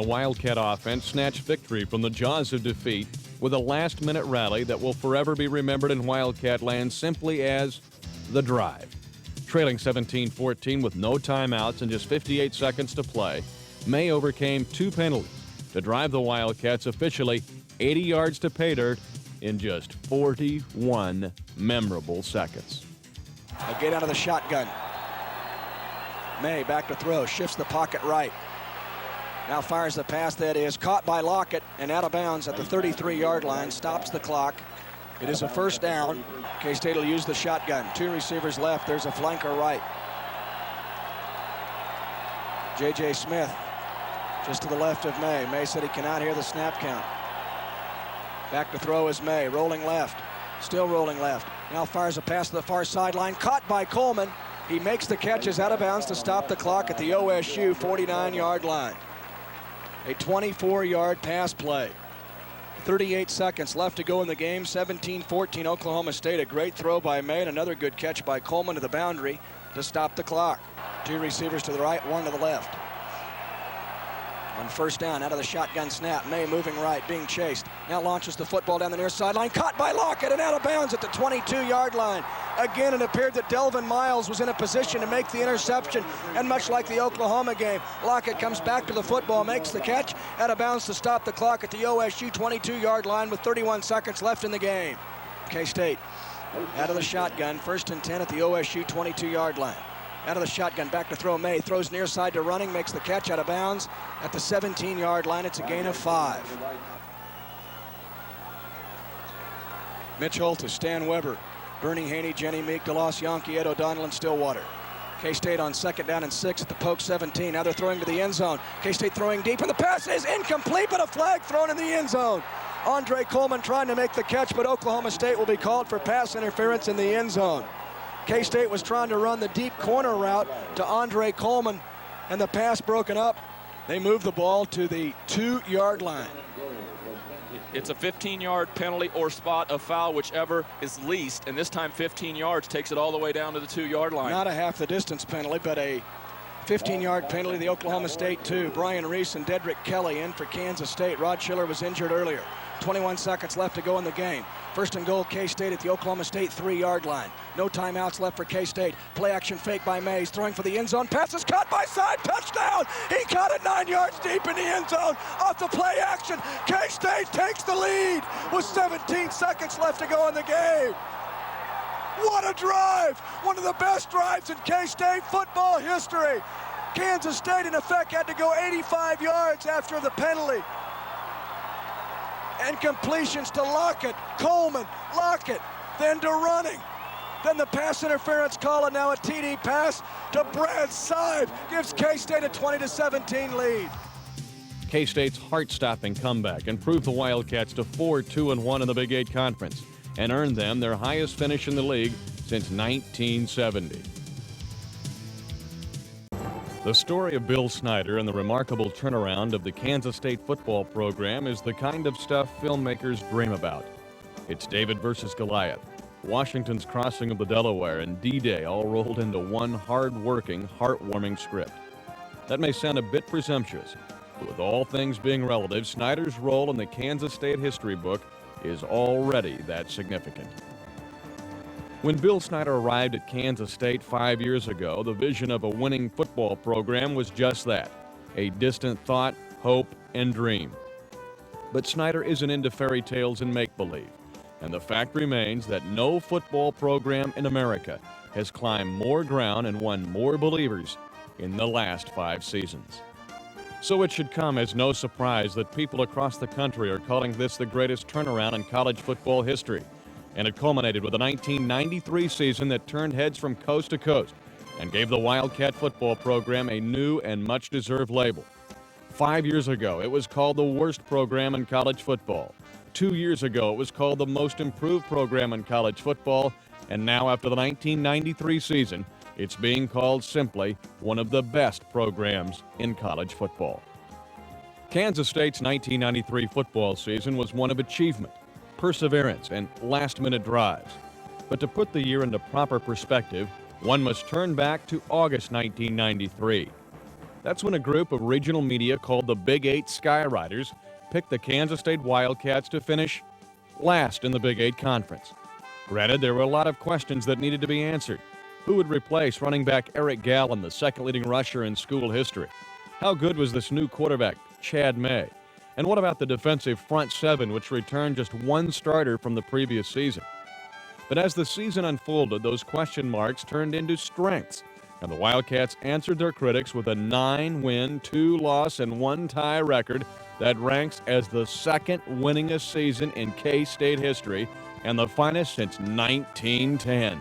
Wildcat offense snatched victory from the jaws of defeat with a last-minute rally that will forever be remembered in Wildcat land simply as the drive. Trailing 17-14 with no timeouts and just 58 seconds to play, May overcame 2 penalties to drive the Wildcats officially 80 yards to pay dirt in just 41 memorable seconds. A get out of the shotgun. May back to throw, shifts the pocket right. Now fires the pass that is caught by Lockett and out of bounds at the 33-yard line, stops the clock. It is a first down. K-State will use the shotgun. 2 receivers left, there's a flanker right. J.J. Smith just to the left of May. May said he cannot hear the snap count. Back to throw is May, rolling left, still rolling left. Now fires a pass to the far sideline, caught by Coleman. He makes the catches out of bounds to stop the clock at the OSU 49-yard line. A 24-yard pass play. 38 seconds left to go in the game. 17-14 Oklahoma State. A great throw by May and another good catch by Coleman to the boundary to stop the clock. 2 receivers to the right, 1 to the left. On first down, out of the shotgun snap, May moving right, being chased. Now launches the football down the near sideline, caught by Lockett and out of bounds at the 22-yard line. Again, it appeared that Delvin Miles was in a position to make the interception, and much like the Oklahoma game, Lockett comes back to the football, makes the catch, out of bounds to stop the clock at the OSU 22-yard line with 31 seconds left in the game. K-State out of the shotgun, 1st and 10 at the OSU 22-yard line. Out of the shotgun, back to throw. May throws near side to running, makes the catch out of bounds at the 17-yard line. It's a gain of 5. Mitch Holtis, Stan Weber, Bernie Haney, Jenny Meek, DeLoss, Yonke, Ed O'Donnell, and Stillwater. K-State on 2nd down and 6 at the poke 17. Now they're throwing to the end zone. K-State throwing deep, and the pass is incomplete, but a flag thrown in the end zone. Andre Coleman trying to make the catch, but Oklahoma State will be called for pass interference in the end zone. K-State was trying to run the deep corner route to Andre Coleman, and the pass broken up. They move the ball to the 2-yard line. It's a 15-yard penalty or spot of foul, whichever is least, and this time 15 yards takes it all the way down to the 2-yard line. Not a half the distance penalty, but a 15-yard penalty. The Oklahoma State 2. Brian Reese and Dedrick Kelly in for Kansas State. Rod Schiller was injured earlier. 21 seconds left to go in the game. 1st and goal, K-State at the Oklahoma State 3-yard line. No timeouts left for K-State. Play action fake by Mays, throwing for the end zone. Pass is caught by Seib, touchdown! He caught it 9 yards deep in the end zone. Off the play action, K-State takes the lead with 17 seconds left to go in the game. What a drive! One of the best drives in K-State football history. Kansas State, in effect, had to go 85 yards after the penalty. And completions to Lockett, Coleman, Lockett, then to running. Then the pass interference call, and now a TD pass to Brad Seib gives K-State a 20-17 lead. K-State's heart-stopping comeback improved the Wildcats to 4-2-1 in the Big 8 Conference and earned them their highest finish in the league since 1970. The story of Bill Snyder and the remarkable turnaround of the Kansas State football program is the kind of stuff filmmakers dream about. It's David versus Goliath, Washington's crossing of the Delaware, and D-Day all rolled into one hard-working, heartwarming script. That may sound a bit presumptuous, but with all things being relative, Snyder's role in the Kansas State history book is already that significant. When Bill Snyder arrived at Kansas State 5 years ago, the vision of a winning football program was just that, a distant thought, hope, and dream. But Snyder isn't into fairy tales and make-believe, and the fact remains that no football program in America has climbed more ground and won more believers in the last 5 seasons. So it should come as no surprise that people across the country are calling this the greatest turnaround in college football history. And it culminated with a 1993 season that turned heads from coast to coast and gave the Wildcat football program a new and much-deserved label. 5 years ago, it was called the worst program in college football. 2 years ago, it was called the most improved program in college football. And now, after the 1993 season, it's being called simply one of the best programs in college football. Kansas State's 1993 football season was one of achievement, perseverance, and last-minute drives. But to put the year into proper perspective, one must turn back to August 1993. That's when a group of regional media called the Big Eight Skyriders picked the Kansas State Wildcats to finish last in the Big Eight Conference. Granted, there were a lot of questions that needed to be answered. Who would replace running back Eric Gallen, the second leading rusher in school history? How good was this new quarterback, Chad May? And what about the defensive front seven, which returned just one starter from the previous season? But as the season unfolded, those question marks turned into strengths, and the Wildcats answered their critics with a 9-win, 2-loss, and 1-tie record that ranks as the second winningest season in K-State history and the finest since 1910.